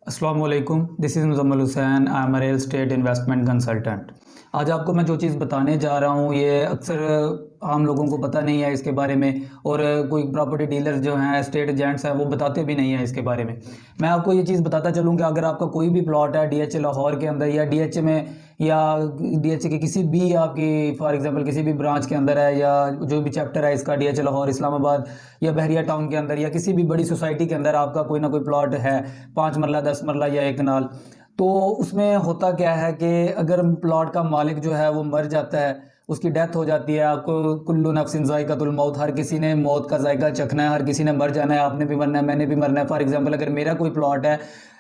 अस्सलाम वालेकुम, this is Muzammil Hussain. I am a real estate investment consultant. आज आपको मैं जो चीज़ बताने जा रहा हूँ ये अक्सर आम लोगों को पता नहीं है इसके बारे में, और कोई प्रॉपर्टी डीलर जो हैं, एस्टेट एजेंट्स हैं, वो बताते भी नहीं हैं इसके बारे में। मैं आपको ये चीज़ बताता चलूँ कि अगर आपका कोई भी प्लॉट है डीएच लाहौर के अंदर या डीएच में या डीएच के किसी भी आपकी फॉर एग्जांपल किसी भी ब्रांच के अंदर है, या जो भी चैप्टर है इसका डीएच लाहौर, इस्लामाबाद या बहरिया टाउन के अंदर, या किसी भी बड़ी सोसाइटी के अंदर आपका कोई ना कोई प्लॉट है, 5 मरला 10 मरला या एक कनाल, तो उसमें होता क्या है कि अगर प्लॉट का मालिक जो है वो मर जाता है, उसकी डेथ हो जाती है, आपको कुल्लू नफ्सिन ज़ायक़तुल मौत, हर किसी ने मौत का जायका चखना है, हर किसी ने मर जाना है, आपने भी मरना है, मैंने भी मरना है। फॉर एग्जांपल अगर मेरा कोई प्लॉट है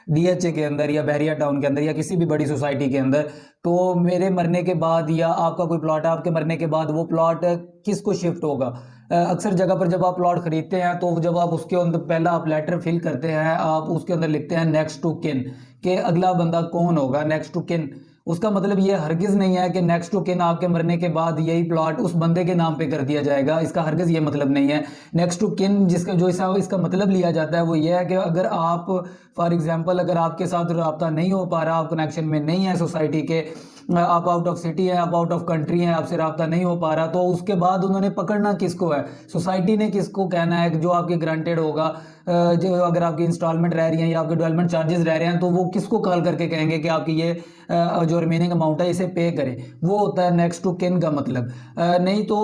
डीएचए के अंदर या बहरिया टाउन के अंदर या किसी भी बड़ी सोसाइटी के अंदर, तो मेरे मरने के बाद या आपका कोई प्लॉट है, आपके मरने के बाद वो प्लॉट किसको शिफ्ट होगा? अक्सर जगह पर जब आप प्लॉट खरीदते हैं तो जब आप उसके अंदर पहला आप लेटर फिल करते हैं, आप उसके अंदर लिखते हैं नेक्स्ट टू किन, कि अगला बंदा कौन होगा, नेक्स्ट टू किन। उसका मतलब ये हरगिज़ नहीं है कि नेक्स्ट टू किन आपके मरने के बाद यही प्लॉट उस बंदे के नाम पे कर दिया जाएगा, इसका हरगिज़ ये मतलब नहीं है। नेक्स्ट टू किन जिसका जो इसका मतलब लिया जाता है वो ये है कि अगर आप फॉर एग्जांपल अगर आपके साथ रब्ता नहीं हो पा रहा, आप कनेक्शन में नहीं है सोसाइटी के, आप आउट ऑफ सिटी हैं, आप आउट ऑफ कंट्री हैं, आपसे रब्ता नहीं हो पा रहा, तो उसके बाद उन्होंने पकड़ना किसको है? सोसाइटी ने किसको कहना है कि जो आपके ग्रांटेड होगा, जो अगर आपकी इंस्टॉलमेंट रह रही हैं या आपके डेवलपमेंट चार्जेस रह रहे हैं, तो वो किसको कॉल करके कहेंगे कि आपकी ये जो रिमेनिंग अमाउंट है इसे पे करें? वो होता है नेक्स्ट टू किन का मतलब। नहीं तो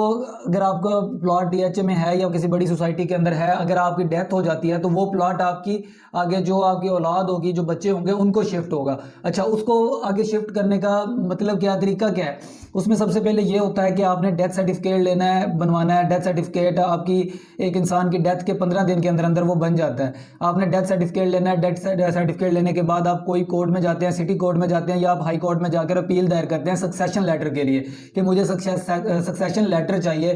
अगर आपका प्लॉट डीएचए में है या किसी बड़ी सोसाइटी के अंदर है, अगर आपकी डेथ हो जाती है तो वो प्लॉट आपकी आगे जो आपकी औलाद होगी, जो बच्चे होंगे, उनको शिफ्ट होगा। अच्छा, उसको आगे शिफ्ट करने का मतलब क्या, तरीका क्या है? उसमें सबसे पहले ये होता है कि आपने डेथ सर्टिफिकेट लेना है, बनवाना है। डेथ सर्टिफिकेट आपकी एक इंसान की डेथ के 15 दिन के अंदर अंदर वो बन जाता है। आपने डेथ सर्टिफिकेट लेना है। डेथ सर्टिफिकेट लेने के बाद आप कोई कोर्ट में जाते हैं, सिटी कोर्ट में जाते हैं या आप हाई कोर्ट में जाकर अपील दायर करते हैं सक्सेशन लेटर के लिए कि मुझे सक्सेशन लेटर चाहिए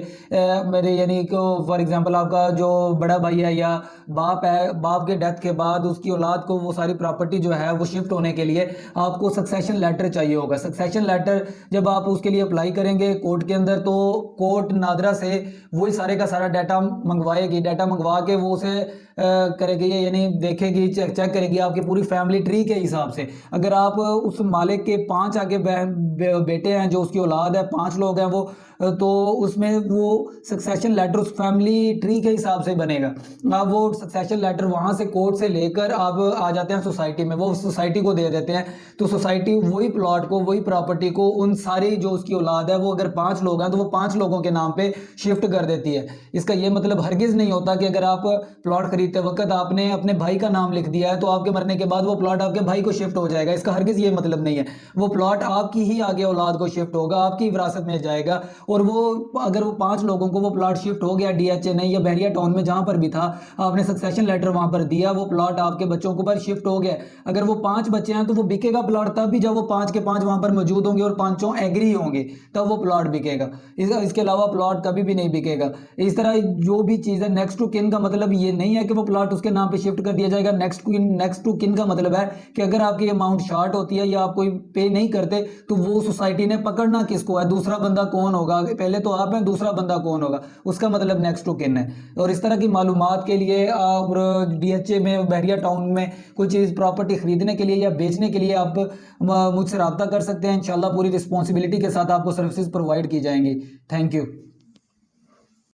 मेरे, यानी कि फॉर एग्जांपल आपका जो बड़ा भाई है या बाप है, बाप के डेथ के बाद उसकी औलाद को वो सारी प्रॉपर्टी जो है वो शिफ्ट होने के लिए आपको सक्सेशन लेटर चाहिए होगा। सक्सेशन लेटर जब आप उसके लिए अप्लाई करेंगे कोर्ट के अंदर, तो कोर्ट नादरा से वही सारे का सारा डाटा मंगवाएगी। डाटा मंगवा के वो उसे करेगी, यानी देखेगी, चेक करेगी आपकी पूरी फैमिली ट्री के हिसाब से। अगर आप उस मालिक के 5 आगे बेटे हैं, जो उसकी औलाद है, 5 लोग हैं वो, तो उसमें वो सक्सेशन लेटर उस फैमिली ट्री के हिसाब से बनेगा। अब वो सक्सेशन लेटर वहाँ से कोर्ट से लेकर आप आ जाते हैं सोसाइटी में, वो सोसाइटी को दे देते हैं, तो सोसाइटी वही प्लॉट को, वही प्रॉपर्टी को उन सारी जो उसकी औलाद है, वो अगर 5 लोग हैं तो वो 5 लोगों के नाम पे शिफ्ट कर देती है। इसका ये मतलब हरगिज़ नहीं होता कि अगर आप प्लॉट खरीदते वक्त आपने अपने भाई का नाम लिख दिया है तो आपके मरने के बाद वो प्लॉट आपके भाई को शिफ्ट हो जाएगा। इसका हरगिज़ ये मतलब नहीं है। वो प्लॉट आपकी ही आगे औलाद को शिफ्ट होगा, आपकी विरासत में जाएगा। और वो अगर वो 5 लोगों को वो प्लॉट शिफ्ट हो गया डीएचए नहीं या बहरिया टाउन में, जहां पर भी था, आपने सक्सेशन लेटर वहां पर दिया, वो प्लॉट आपके बच्चों के ऊपर शिफ्ट हो गया। अगर वो 5 बच्चे हैं तो वो बिकेगा प्लॉट तब भी जब वो 5 के 5 वहां पर मौजूद होंगे और 5 एग्री होंगे, तब वो प्लॉट बिकेगा। इसके अलावा प्लॉट कभी भी नहीं बिकेगा। इस तरह जो भी चीज़ है, नेक्स्ट टू किन का मतलब ये नहीं है कि वो प्लॉट उसके नाम पे शिफ्ट कर दिया जाएगा। नेक्स्ट टू किन का मतलब है कि अगर आपकी अमाउंट शॉर्ट होती है या आप कोई पे नहीं करते, तो वो सोसाइटी ने पकड़ना किसको है? दूसरा बंदा कौन होगा? पहले तो आप हैं, दूसरा बंदा कौन होगा? उसका मतलब नेक्स्ट टू किन है। और इस तरह की मालूमात के लिए आप डीएचए में, बहरिया टाउन में कोई चीज़ प्रॉपर्टी खरीदने के लिए या बेचने के लिए आप मुझसे रब्ता कर सकते हैं। इंशाल्लाह पूरी रिस्पॉन्सिबिलिटी के साथ आपको सर्विसेज प्रोवाइड की जाएंगी। Thank you.